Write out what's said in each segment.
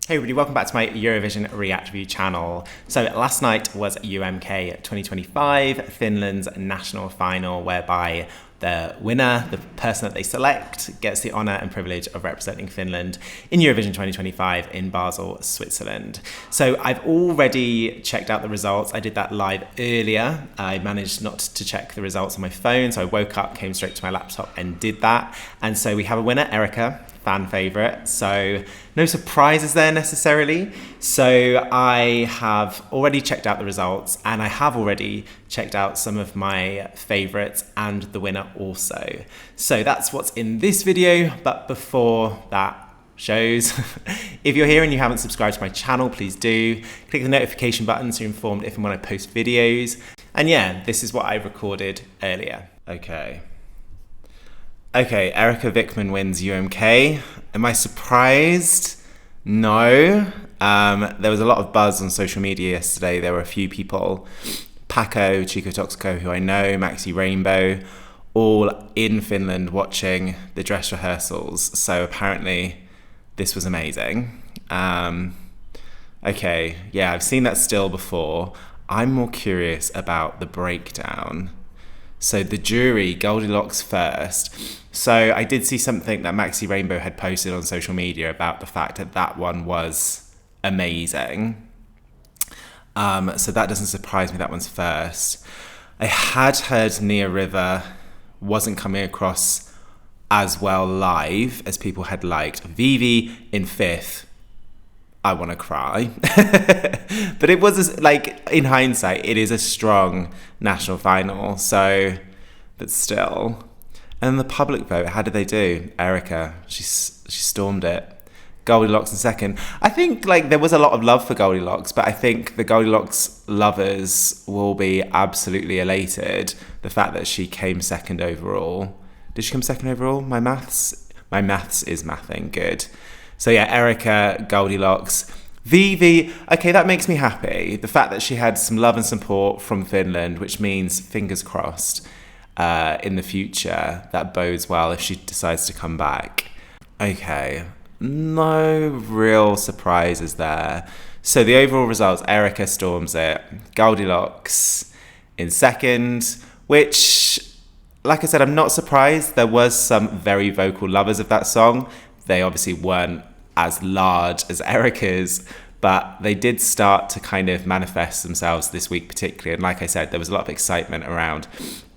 Hey everybody, welcome back to my Eurovision React Review channel. So last night was UMK 2025, Finland's national final, whereby the winner, the person that they select, gets the honour and privilege of representing Finland in Eurovision 2025 in Basel, Switzerland. So I've already checked out the results. I did that live earlier. I managed not to check the results on my phone, so I woke up, came straight to my laptop and did that. And so we have a winner, Erika, fan favourite, so no surprises there necessarily. So I have already checked out the results, and I have already checked out some of my favourites and the winner also. So that's what's in this video, but before that shows, if you're here and you haven't subscribed to my channel, please do. Click the notification button so you're informed if and when I post videos. And yeah, this is what I recorded earlier. Okay, Erika Vikman Wins UMK. Am I surprised? No. There was a lot of buzz on social media yesterday. There were a few people, Paco, Chico Toxico, who I know, Maxi Rainbow, all in Finland watching the dress rehearsals. So apparently this was amazing. Okay, yeah, I've seen that still before. I'm more curious about the breakdown. So the jury, Goldielocks first. So I did see something that Maxi Rainbow had posted on social media about the fact that that one was amazing. So that doesn't surprise me, that one's first. I had heard Nia River wasn't coming across as well live as people had liked. Viivi in fifth. I want to cry. But it was, like, in hindsight, it is a strong national final. So, but still. And the public vote, how did they do? Erika, she stormed it. Goldielocks in second. I think, like, there was a lot of love for Goldielocks, but I think the Goldielocks lovers will be absolutely elated. The fact that she came second overall. Did she come second overall? My maths is mathing, good. So yeah, Erika, Goldielocks. Viivi, okay, that makes me happy. The fact that she had some love and support from Finland, which means, fingers crossed, in the future, that bodes well if she decides to come back. Okay, no real surprises there. So the overall results, Erika storms it. Goldielocks in second, which, like I said, I'm not surprised. There was some very vocal lovers of that song. They obviously weren't as large as Erika's, but they did start to kind of manifest themselves this week particularly. And like I said, there was a lot of excitement around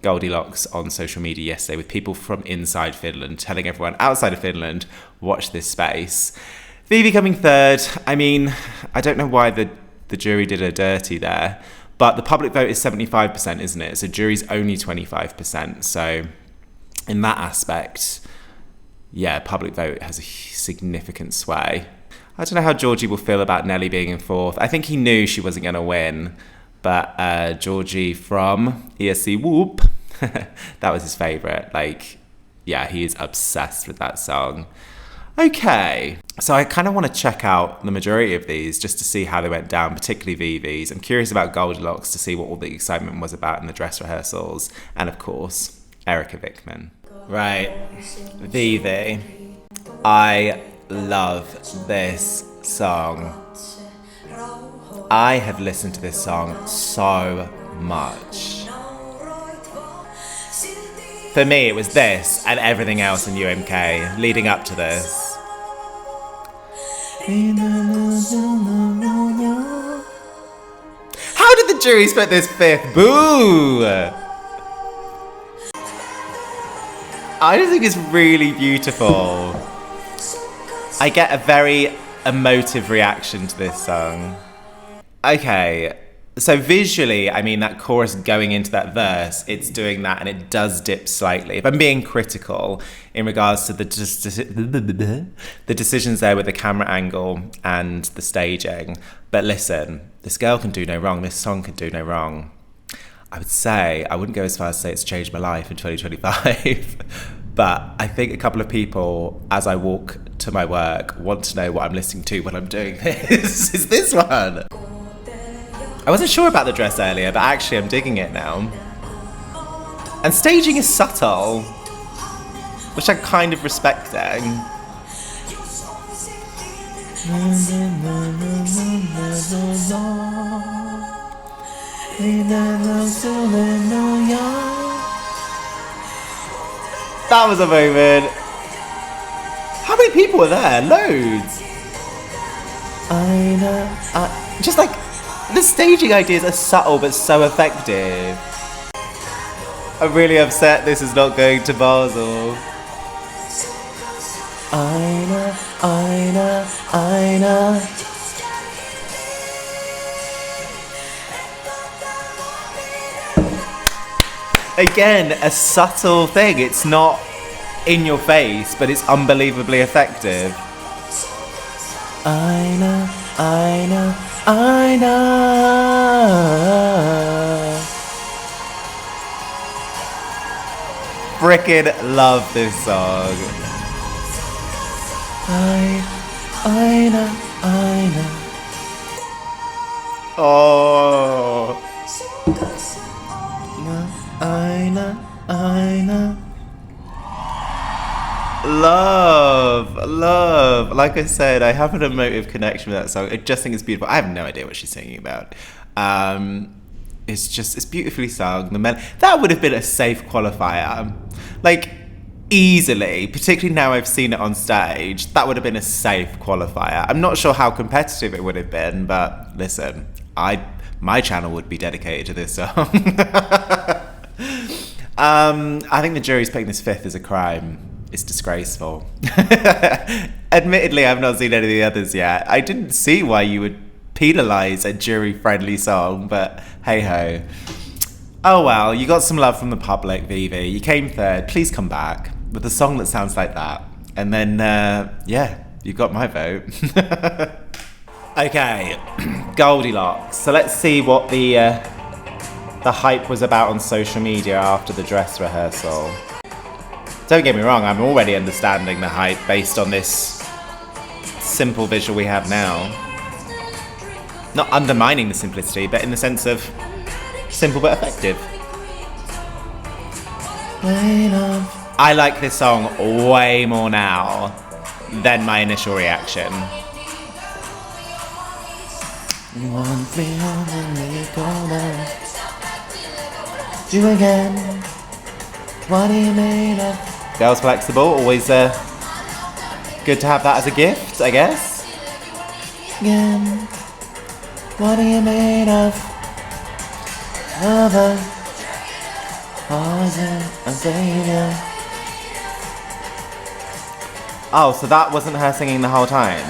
Goldielocks on social media yesterday with people from inside Finland telling everyone outside of Finland, watch this space. Viivi coming third. I mean, I don't know why the jury did her dirty there, but the public vote is 75%, isn't it? So jury's only 25%. So in that aspect, yeah, public vote has a significant sway. I don't know how Georgie will feel about Nelly being in fourth. I think he knew she wasn't going to win, but Georgie from ESC Whoop, that was his favourite. Like, yeah, he is obsessed with that song. Okay, so I kind of want to check out the majority of these just to see how they went down, particularly Viivi's. I'm curious about Goldielocks to see what all the excitement was about in the dress rehearsals. And of course, Erika Vikman. Right, Viivi. I love this song. I have listened to this song so much. For me, it was this and everything else in UMK leading up to this. How did the jury split this fifth? Boo! I just think it's really beautiful. I get a very emotive reaction to this song. Okay, so visually, I mean, that chorus going into that verse, it's doing that and it does dip slightly. If I'm being critical in regards to the decisions there with the camera angle and the staging. But listen, this girl can do no wrong. This song can do no wrong. I would say, I wouldn't go as far as to say it's changed my life in 2025, but I think a couple of people, as I walk to my work, want to know what I'm listening to when I'm doing this. Is this one? I wasn't sure about the dress earlier, but actually I'm digging it now. And staging is subtle, which I'm kind of respecting. That was a moment. How many people were there? Loads. I know. Just like the staging ideas are subtle but so effective. I'm really upset this is not going to Basel. I know. Again, a subtle thing. It's not in your face, but it's unbelievably effective. I know. Frickin' love this song. I know. Oh. I know. Love. Like I said, I have an emotive connection with that song. I just think it's beautiful. I have no idea what she's singing about. It's beautifully sung. That would have been a safe qualifier. Like, easily, particularly now I've seen it on stage, that would have been a safe qualifier. I'm not sure how competitive it would have been, but listen, my channel would be dedicated to this song. I think the jury's picking this fifth as a crime. It's disgraceful. Admittedly, I've not seen any of the others yet. I didn't see why you would penalise a jury-friendly song, but hey-ho. Oh well, you got some love from the public, Viivi. You came third. Please come back with a song that sounds like that. And then, you got my vote. Okay, Goldielocks. So let's see what the hype was about on social media after the dress rehearsal. Don't get me wrong, I'm already understanding the hype based on this simple visual we have now. Not undermining the simplicity, but in the sense of simple but effective. I like this song way more now than my initial reaction. Do again. What are you made of? Girls Flexible, always good to have that as a gift, I guess. Again. What are you made of? Lover. Oh, so that wasn't her singing the whole time?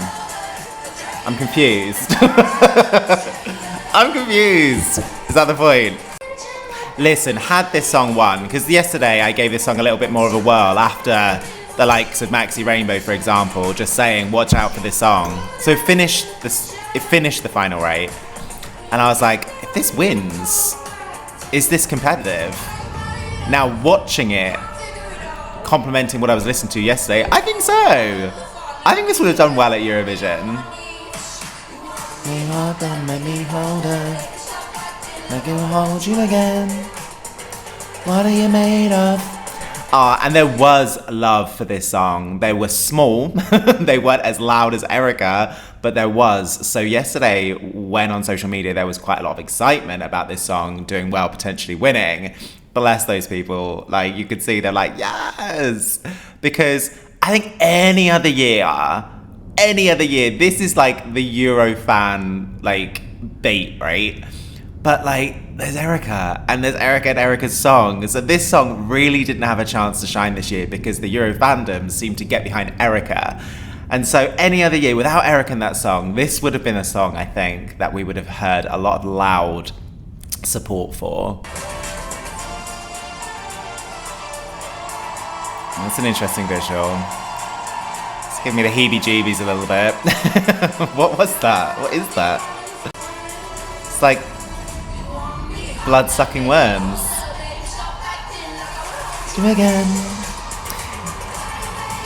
I'm confused. I'm confused. Is that the point? Listen, had this song won, because yesterday I gave this song a little bit more of a whirl after the likes of Maxi Rainbow, for example, just saying, watch out for this song. So it finished the final rate, and I was like, if this wins, is this competitive? Now watching it, complimenting what I was listening to yesterday, I think so. I think this would have done well at Eurovision. Let me hold her. I can hold you again. What are you made of? And there was love for this song. They were small. They weren't as loud as Erika, but there was. So yesterday, when on social media, there was quite a lot of excitement about this song doing well, potentially winning. Bless those people. Like, you could see they're like, yes! Because I think any other year, this is like the Euro fan, like, bait, right? But like, there's Erika and Erika's song. So this song really didn't have a chance to shine this year because the Euro fandom seemed to get behind Erika. And so any other year without Erika in that song, this would have been a song, I think, that we would have heard a lot of loud support for. That's an interesting visual. It's giving me the heebie-jeebies a little bit. What was that? What is that? It's like blood-sucking worms. Do again.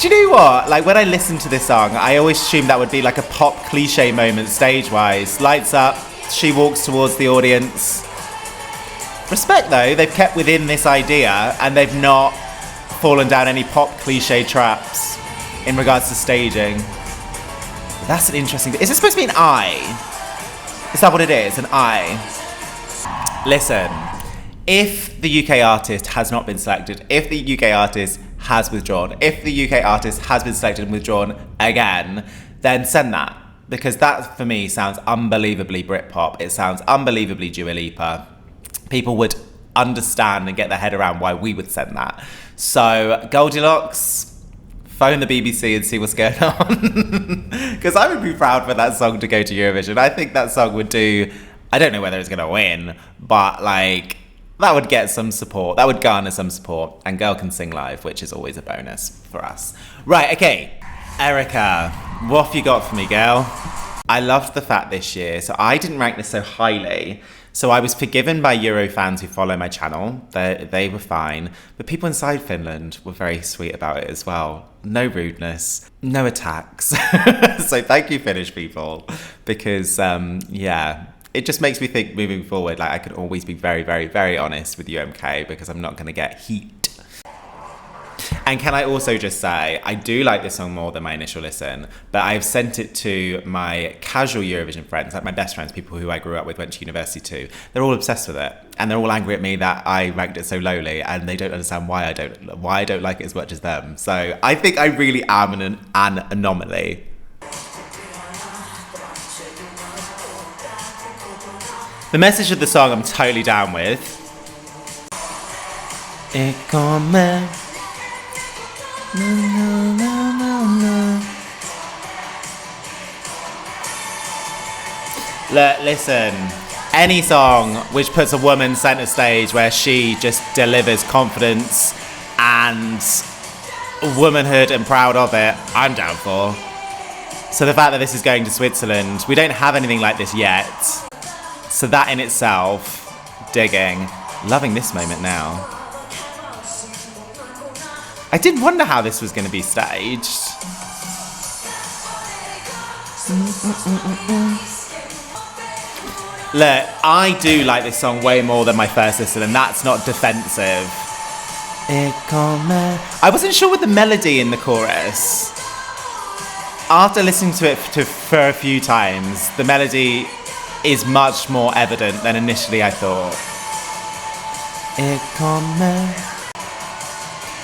Do you know what? Like, when I listen to this song, I always assume that would be like a pop cliche moment stage-wise. Lights up, she walks towards the audience. Respect, though, they've kept within this idea and they've not fallen down any pop cliche traps in regards to staging. That's an interesting thing. Is it supposed to be an I? Is that what it is? An I? Listen, if the UK artist has not been selected, if the UK artist has withdrawn, if the UK artist has been selected and withdrawn again, then send that. Because that, for me, sounds unbelievably Britpop. It sounds unbelievably Dua Lipa. People would understand and get their head around why we would send that. So, Goldielocks, phone the BBC and see what's going on. Because I would be proud for that song to go to Eurovision. I think that song would do, I don't know whether it's going to win, but like, that would get some support. That would garner some support. And girl can sing live, which is always a bonus for us. Right, okay. Erika, what have you got for me, girl? I loved the fact this year, so I didn't rank this so highly. So I was forgiven by Euro fans who follow my channel. They were fine. But people inside Finland were very sweet about it as well. No rudeness, no attacks. So thank you, Finnish people. Because, yeah, it just makes me think moving forward, like I could always be very, very, very honest with UMK because I'm not going to get heat. And can I also just say, I do like this song more than my initial listen, but I've sent it to my casual Eurovision friends, like my best friends, people who I grew up with, went to university to. They're all obsessed with it. And they're all angry at me that I ranked it so lowly, and they don't understand why I don't like it as much as them. So I think I really am an anomaly. The message of the song I'm totally down with. Ich komme. Look, listen, any song which puts a woman centre stage where she just delivers confidence and womanhood and proud of it, I'm down for. So the fact that this is going to Switzerland, we don't have anything like this yet. So that in itself, digging, loving this moment now. I did wonder how this was going to be staged. Look, I do like this song way more than my first listen, and that's not defensive. Ich komme. I wasn't sure with the melody in the chorus. After listening to it for a few times, the melody is much more evident than initially I thought. Ich komme.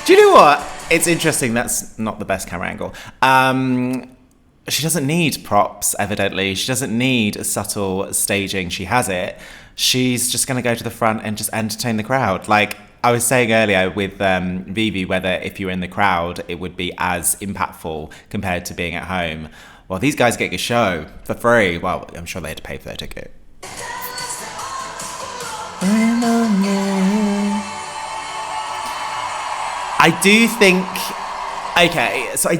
Do you know what? It's interesting. That's not the best camera angle. She doesn't need props, evidently. She doesn't need a subtle staging. She has it. She's just going to go to the front and just entertain the crowd. Like I was saying earlier with Viivi, whether if you were in the crowd, it would be as impactful compared to being at home. Well, these guys get a show for free. Well, I'm sure they had to pay for their ticket. I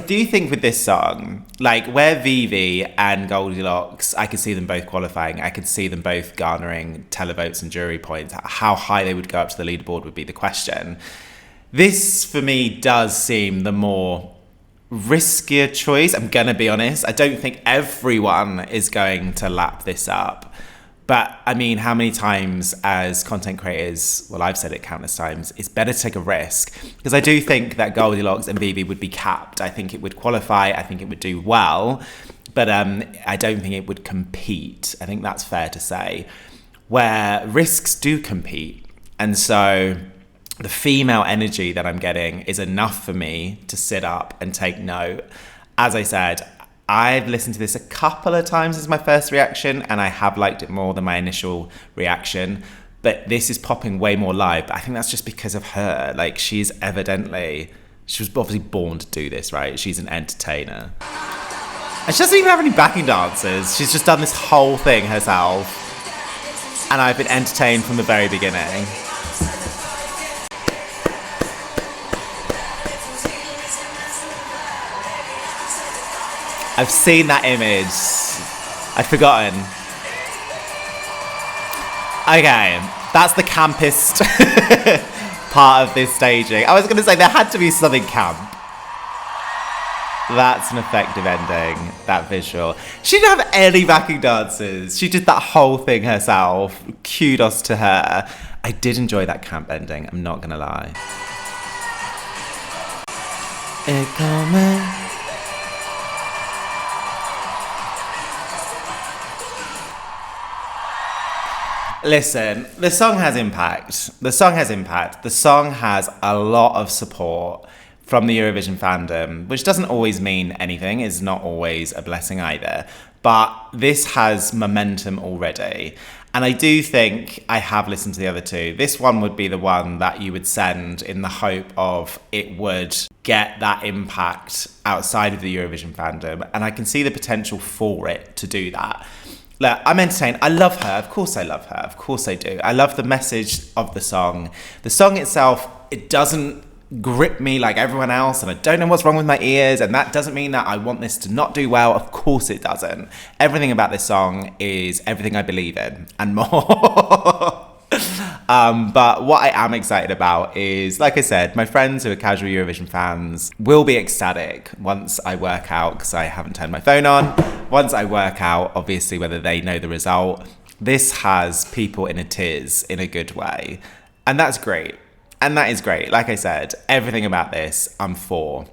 do think with this song, like where Viivi and Goldielocks, I could see them both qualifying. I could see them both garnering televotes and jury points. How high they would go up to the leaderboard would be the question. This, for me, does seem the more riskier choice. I'm going to be honest. I don't think everyone is going to lap this up. But, I mean, how many times as content creators, well, I've said it countless times, it's better to take a risk. Because I do think that Goldielocks and Viivi would be capped. I think it would qualify. I think it would do well. But I don't think it would compete. I think that's fair to say. Where risks do compete. And so the female energy that I'm getting is enough for me to sit up and take note. As I said, I've listened to this a couple of times as my first reaction, and I have liked it more than my initial reaction. But this is popping way more live. But I think that's just because of her. Like, she was obviously born to do this, right? She's an entertainer. And she doesn't even have any backing dancers. She's just done this whole thing herself. And I've been entertained from the very beginning. I've seen that image. I'd forgotten. Okay, that's the campest part of this staging. I was going to say there had to be something camp. That's an effective ending, that visual. She didn't have any backing dancers. She did that whole thing herself. Kudos to her. I did enjoy that camp ending, I'm not going to lie. Ich komme. Listen, the song has impact. The song has impact. The song has a lot of support from the Eurovision fandom, which doesn't always mean anything, is not always a blessing either. But this has momentum already. And I do think I have listened to the other two. This one would be the one that you would send in the hope of it would get that impact outside of the Eurovision fandom. And I can see the potential for it to do that. Look, I'm entertained. I love her. Of course I love her. Of course I do. I love the message of the song. The song itself, it doesn't grip me like everyone else, and I don't know what's wrong with my ears, and that doesn't mean that I want this to not do well. Of course it doesn't. Everything about this song is everything I believe in and more. But what I am excited about is, like I said, my friends who are casual Eurovision fans will be ecstatic once I work out, because I haven't turned my phone on, once I work out, obviously, whether they know the result. This has people in a tiz in a good way, and that's great. And that is great. Like I said, everything about this, I'm for.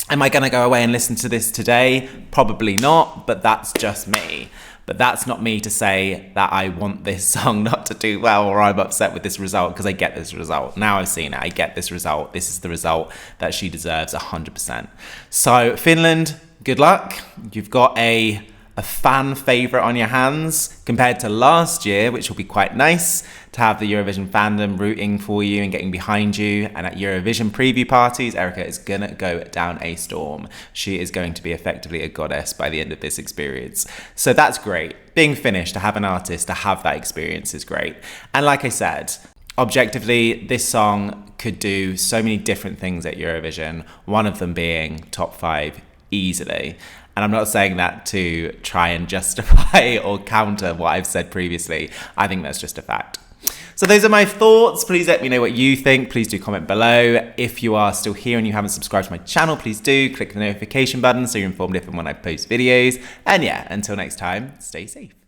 Am I going to go away and listen to this today? Probably not, but that's just me. But that's not me to say that I want this song not to do well or I'm upset with this result, because I get this result. Now I've seen it, I get this result. This is the result that she deserves 100%. So Finland, good luck. You've got a fan favourite on your hands compared to last year, which will be quite nice to have the Eurovision fandom rooting for you and getting behind you. And at Eurovision preview parties, Erika is gonna go down a storm. She is going to be effectively a goddess by the end of this experience. So that's great. Being Finnish, to have an artist, to have that experience is great. And like I said, objectively, this song could do so many different things at Eurovision, one of them being top 5 easily. And I'm not saying that to try and justify or counter what I've said previously. I think that's just a fact. So those are my thoughts. Please let me know what you think. Please do comment below. If you are still here and you haven't subscribed to my channel, please do click the notification button so you're informed if and when I post videos. And yeah, until next time, stay safe.